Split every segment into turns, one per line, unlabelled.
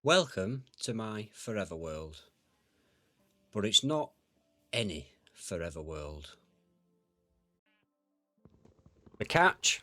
Welcome to my forever world, but it's not any forever world. The catch?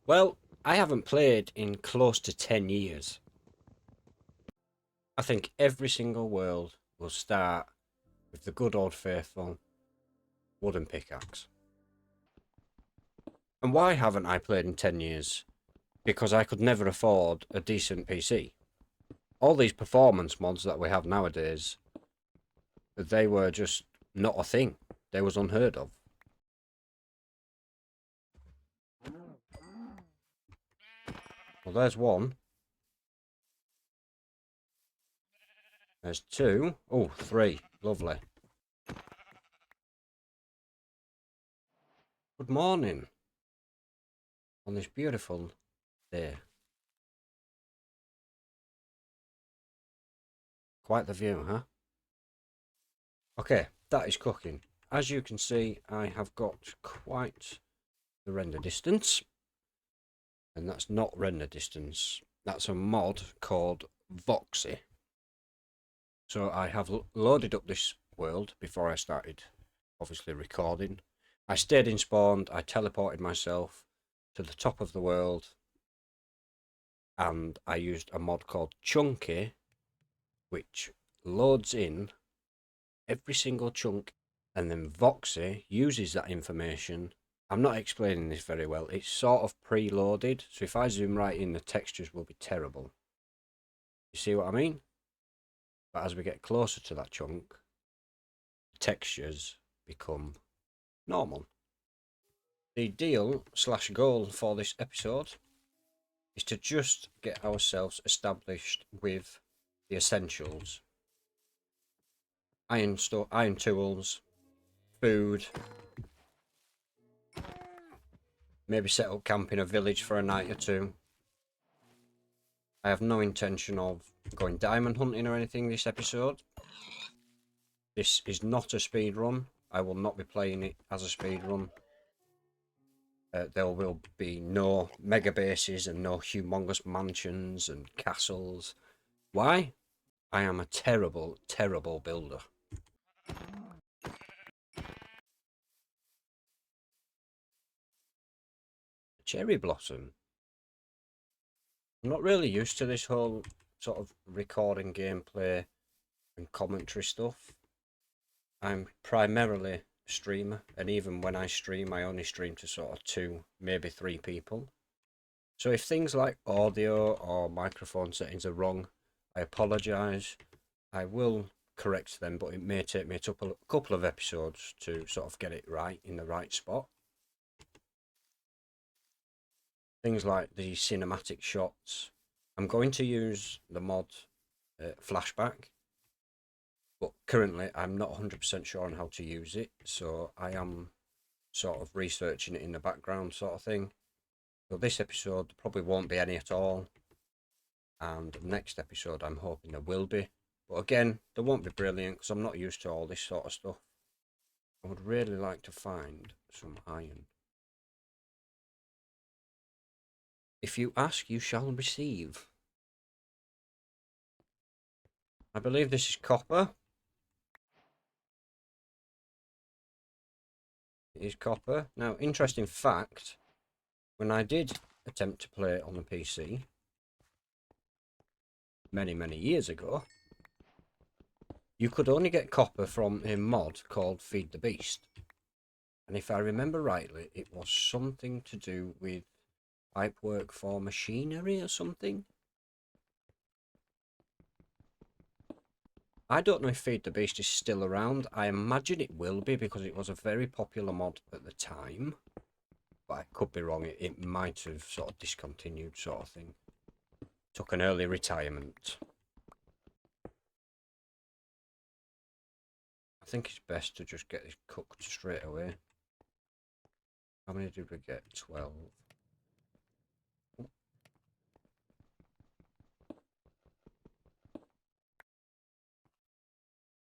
Well, I haven't played in close to 10 years. I think every single world will start with the good old faithful wooden pickaxe. And why haven't I played in 10 years? Because I could never afford a decent PC. All these performance mods that we have nowadays, they were just not a thing. They was unheard of. Well, there's one. There's two. Oh, three. Lovely. Good morning. On this beautiful day. Quite the view, huh? Okay, that is cooking. As you can see, I have got quite the render distance. And that's not render distance. That's a mod called Voxy. So I have loaded up this world before I started, obviously, recording. I stayed in spawned, I teleported myself to the top of the world, and I used a mod called Chunky, which loads in every single chunk, and then Voxy uses that information. I'm not explaining this very well. It's sort of preloaded, so if I zoom right in, the textures will be terrible. You see what I mean? But as we get closer to that chunk, the textures become normal. The deal / goal for this episode is to just get ourselves established with the essentials. Iron tools, food, maybe set up camp in a village for a night or two. I have no intention of going diamond hunting or anything this episode. This is not a speed run. I will not be playing it as a speed run. There will be no mega bases and no humongous mansions and castles. Why? I am a terrible, terrible builder. Cherry blossom. I'm not really used to this whole sort of recording gameplay and commentary stuff. I'm primarily a streamer, and even when I stream, I only stream to sort of 2, maybe 3 people. So if things like audio or microphone settings are wrong, I apologise. I will correct them, but it may take me a couple of episodes to sort of get it right in the right spot. Things like the cinematic shots. I'm going to use the mod Flashback, but currently I'm not 100% sure on how to use it, so I am sort of researching it in the background sort of thing. So this episode probably won't be any at all, and next episode I'm hoping there will be, but again, they won't be brilliant because I'm not used to all this sort of stuff. I would really like to find some iron. If you ask, you shall receive. I believe this is copper. It is copper. Now, interesting fact, when I did attempt to play it on the PC many years ago, you could only get copper from a mod called Feed the Beast. And if I remember rightly, it was something to do with pipework for machinery or something. I don't know if Feed the Beast is still around. I imagine it will be because it was a very popular mod at the time. But I could be wrong. It might have sort of discontinued sort of thing. Took an early retirement. I think it's best to just get this cooked straight away. How many did we get? 12.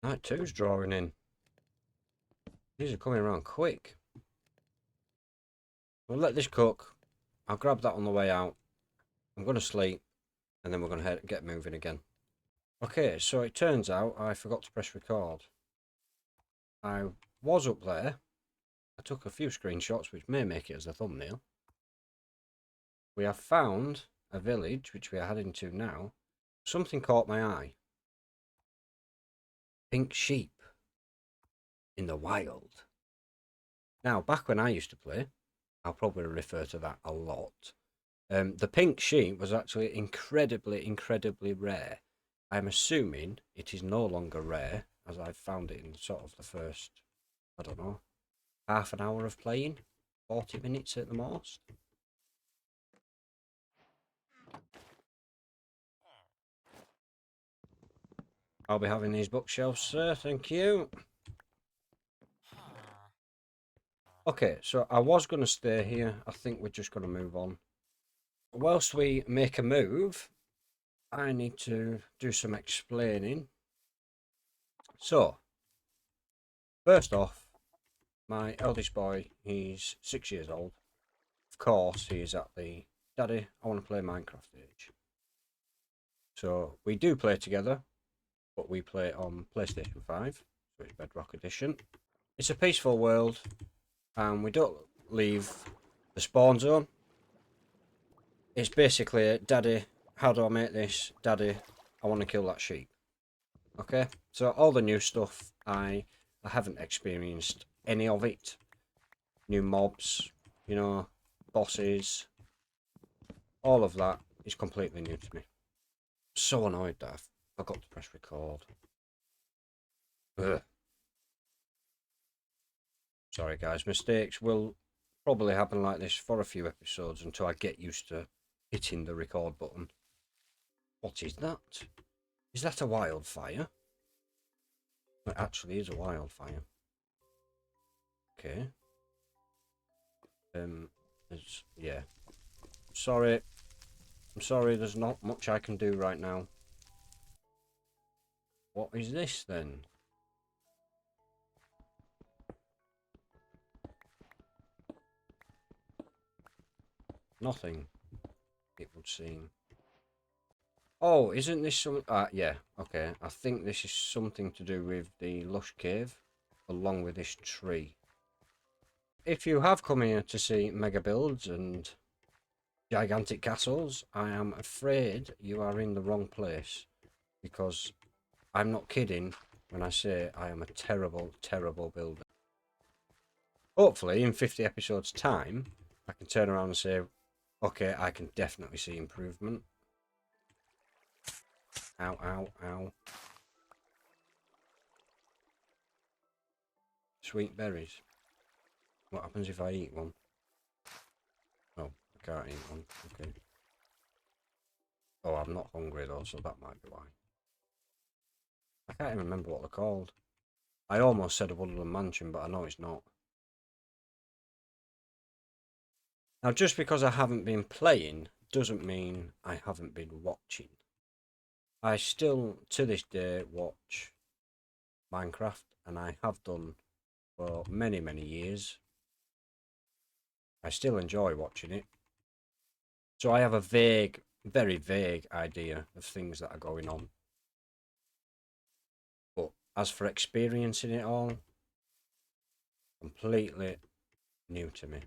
Night 2's drawing in. These are coming around quick. We'll let this cook. I'll grab that on the way out. I'm going to sleep, and then we're going to get moving again. Okay, so it turns out I forgot to press record. I was up there. I took a few screenshots, which may make it as a thumbnail. We have found a village, which we are heading to now. Something caught my eye. Pink sheep in the wild. Now, back when I used to play, I'll probably refer to that a lot. The pink sheep was actually incredibly rare. I'm assuming it is no longer rare, as I found it in sort of the first, I don't know, half an hour of playing, 40 minutes at the most. I'll be having these bookshelves, sir, thank you. Okay, so I was going to stay here. I think we're just going to move on. Whilst we make a move, I need to do some explaining. So, first off, my eldest boy, he's 6 years old. Of course, he is at the Daddy, I want to play Minecraft age. So, we do play together, but we play on PlayStation 5, so it's Bedrock Edition. It's a peaceful world, and we don't leave the spawn zone. It's basically, Daddy, how do I make this? Daddy, I want to kill that sheep. Okay, so all the new stuff, I haven't experienced any of it. New mobs, you know, bosses, all of that is completely new to me. So annoyed that I forgot to press record. Ugh. Sorry guys, mistakes will probably happen like this for a few episodes until I get used to hitting the record button. What is that? Is that a wildfire? It actually is a wildfire. Okay. Yeah. Sorry. I'm sorry, there's not much I can do right now. What is this then? Nothing, it would seem. Oh, isn't this some... yeah, okay. I think this is something to do with the lush cave, along with this tree. If you have come here to see mega builds and gigantic castles, I am afraid you are in the wrong place. Because I'm not kidding when I say I am a terrible builder. Hopefully, in 50 episodes' time, I can turn around and say, okay, I can definitely see improvement. Ow, ow, ow. Sweet berries. What happens if I eat one? Oh, I can't eat one. Okay. Oh, I'm not hungry though, so that might be why. I can't even remember what they're called. I almost said a woodland mansion, but I know it's not. Now, just because I haven't been playing doesn't mean I haven't been watching. I still, to this day, watch Minecraft, and I have done for many years. I still enjoy watching it. So I have a vague, very vague idea of things that are going on. But as for experiencing it all, completely new to me.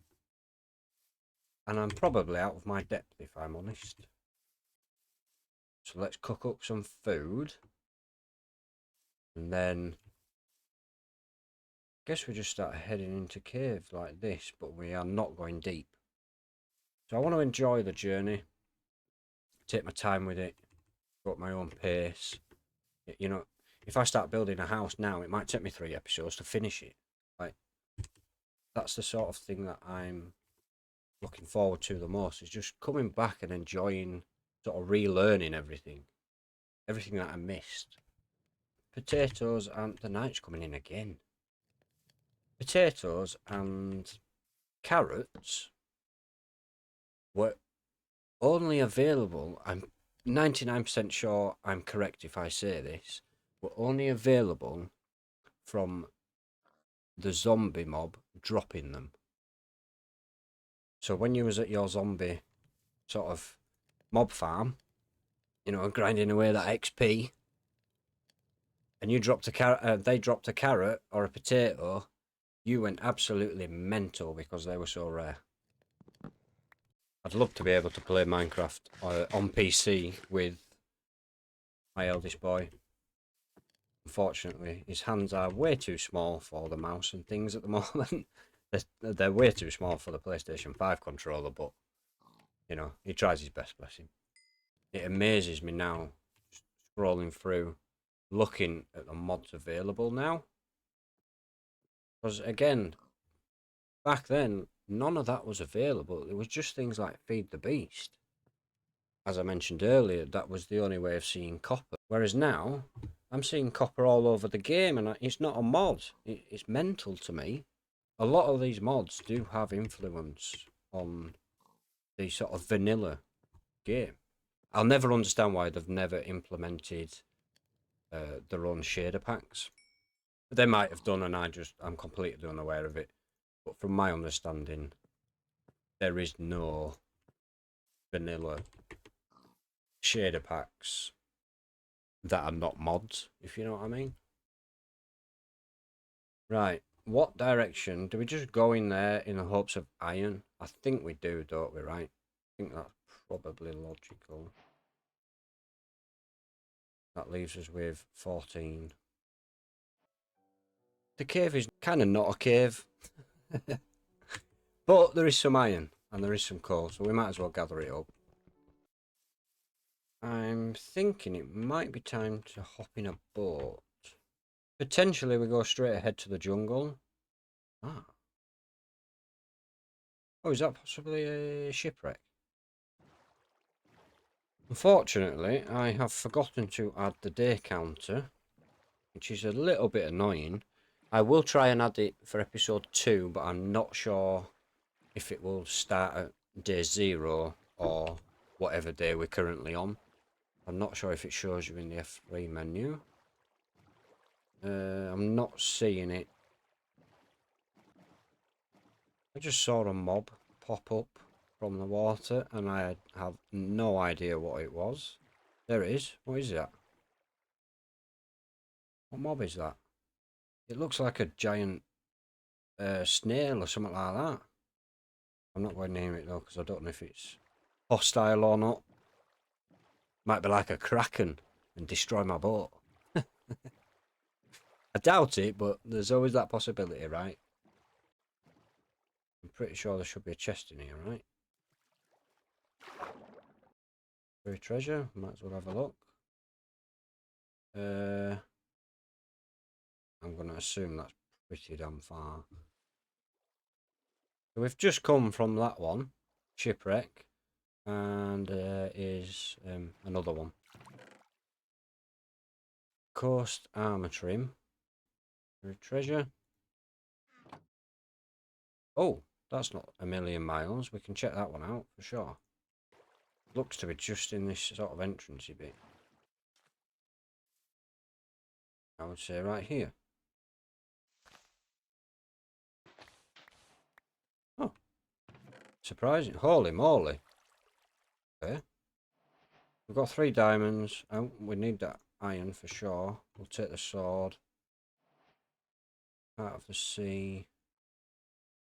And I'm probably out of my depth, if I'm honest. So let's cook up some food. And then I guess we just start heading into caves like this, but we are not going deep. So I want to enjoy the journey, take my time with it, go at my own pace. You know, if I start building a house now, it might take me 3 episodes to finish it. Like, that's the sort of thing that I'm looking forward to the most, is just coming back and enjoying, sort of relearning everything that I missed. Potatoes, and the night's coming in again. Potatoes and carrots were only available, I'm 99% sure I'm correct if I say this, were only available from the zombie mob dropping them. So when you was at your zombie sort of mob farm, you know, grinding away that XP, and you dropped a carrot, they dropped a carrot or a potato, you went absolutely mental because they were so rare. I'd love to be able to play Minecraft on PC with my eldest boy. Unfortunately, his hands are way too small for the mouse and things at the moment. They're way too small for the PlayStation 5 controller, but, you know, he tries his best, bless him. It amazes me now, scrolling through, looking at the mods available now. Because, again, back then, none of that was available. It was just things like Feed the Beast. As I mentioned earlier, that was the only way of seeing copper. Whereas now, I'm seeing copper all over the game, and it's not a mod. It's mental to me. A lot of these mods do have influence on the sort of vanilla game. I'll never understand why they've never implemented their own shader packs. They might have done, and I'm completely unaware of it. But from my understanding, there is no vanilla shader packs that are not mods, if you know what I mean. Right, what direction? Do we just go in there in the hopes of iron? I think we do, don't we, right? I think that's probably logical. That leaves us with 14. The cave is kind of not a cave. But there is some iron and there is some coal, so we might as well gather it up. I'm thinking it might be time to hop in a boat. Potentially we go straight ahead to the jungle. Ah. Oh, is that possibly a shipwreck? Unfortunately, I have forgotten to add the day counter, which is a little bit annoying. I will try and add it for episode 2, but I'm not sure if it will start at day 0 or whatever day we're currently on. I'm not sure if it shows you in the F3 menu. I'm not seeing it. I just saw a mob pop up from the water and I have no idea what it was. There it is. What is that? What mob is that? It looks like a giant snail or something like that. I'm not going to name it though because I don't know if it's hostile or not. Might be like a kraken and destroy my boat. I doubt it, but there's always that possibility, right? I'm pretty sure there should be a chest in here, right? Free treasure, might as well have a look. I'm going to assume that's pretty damn far. So we've just come from that one, shipwreck, and is another one. Coast armor trim. Free treasure. Oh, that's not a million miles. We can check that one out for sure. Looks to be just in this sort of entrancey bit. I would say right here. Oh, surprising. Holy moly. Okay. We've got 3 diamonds. Oh, we need that iron for sure. We'll take the sword. Out of the sea.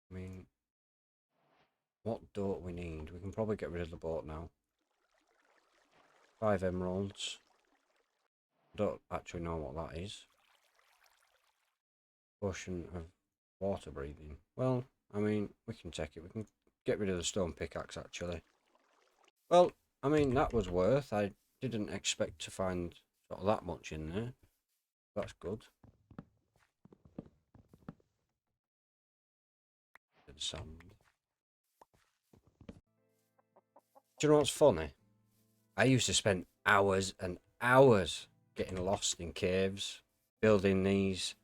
I mean, what don't we need? We can probably get rid of the boat now. 5 emeralds. Don't actually know what that is. Potion of water breathing. Well, I mean, we can take it. We can get rid of the stone pickaxe actually. Well, I mean, that was worth. I didn't expect to find sort of that much in there. That's good. Good sand. Do you know what's funny? I used to spend hours and hours getting lost in caves, building these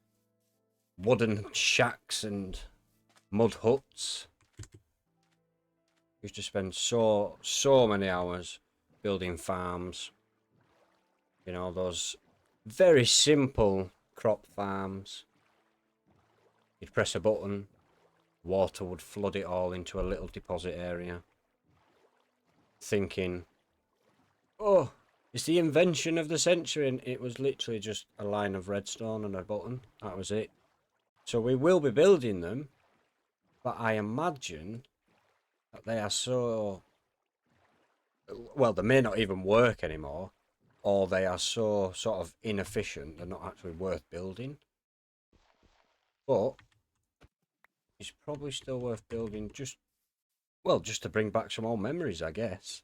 wooden shacks and mud huts. Used to spend so many hours building farms. You know, those very simple crop farms. You'd press a button, water would flood it all into a little deposit area. Thinking, oh, It's the invention of the century, and it was literally just a line of redstone and a button. That was it. So we will be building them, but I imagine that they are so... Well, they may not even work anymore, or they are so sort of inefficient, they're not actually worth building. But it's probably still worth building just to bring back some old memories, I guess.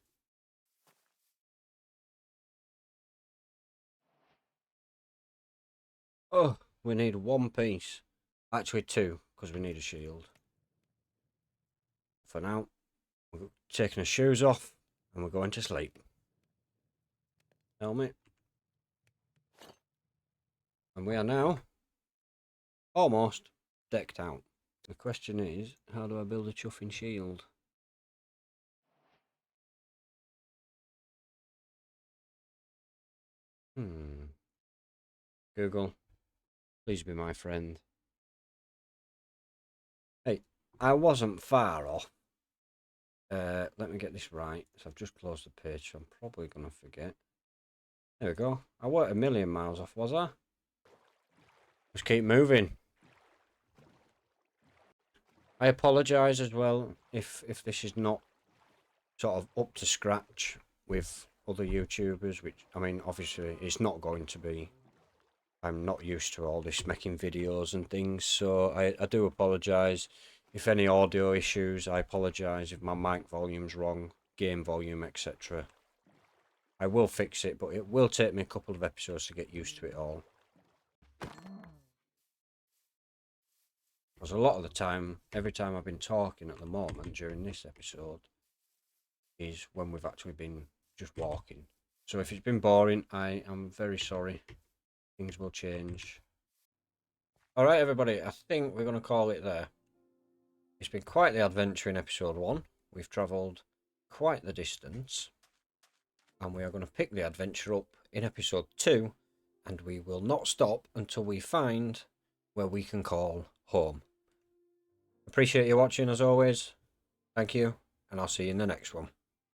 Oh, we need one piece. Actually two, because we need a shield. For now, we're taking our shoes off and we're going to sleep. Helmet. And we are now almost decked out. The question is, how do I build a chuffing shield? Google, please be my friend. Hey, I wasn't far off. Let me get this right. So I've just closed the page, so I'm probably going to forget. There we go. I weren't a million miles off, was I? Just keep moving. I apologise as well if this is not sort of up to scratch with other YouTubers, which, I mean, obviously it's not going to be. I'm not used to all this making videos and things, so I do apologise. If any audio issues, I apologise if my mic volume's wrong, game volume, etc. I will fix it, but it will take me a couple of episodes to get used to it all. Because a lot of the time, every time I've been talking at the moment during this episode, is when we've actually been just walking. So if it's been boring, I am very sorry. Things will change. Alright everybody, I think we're going to call it there. It's been quite the adventure in episode 1. We've travelled quite the distance. And we are going to pick the adventure up in episode 2. And we will not stop until we find where we can call home. Appreciate you watching as always. Thank you. And I'll see you in the next one.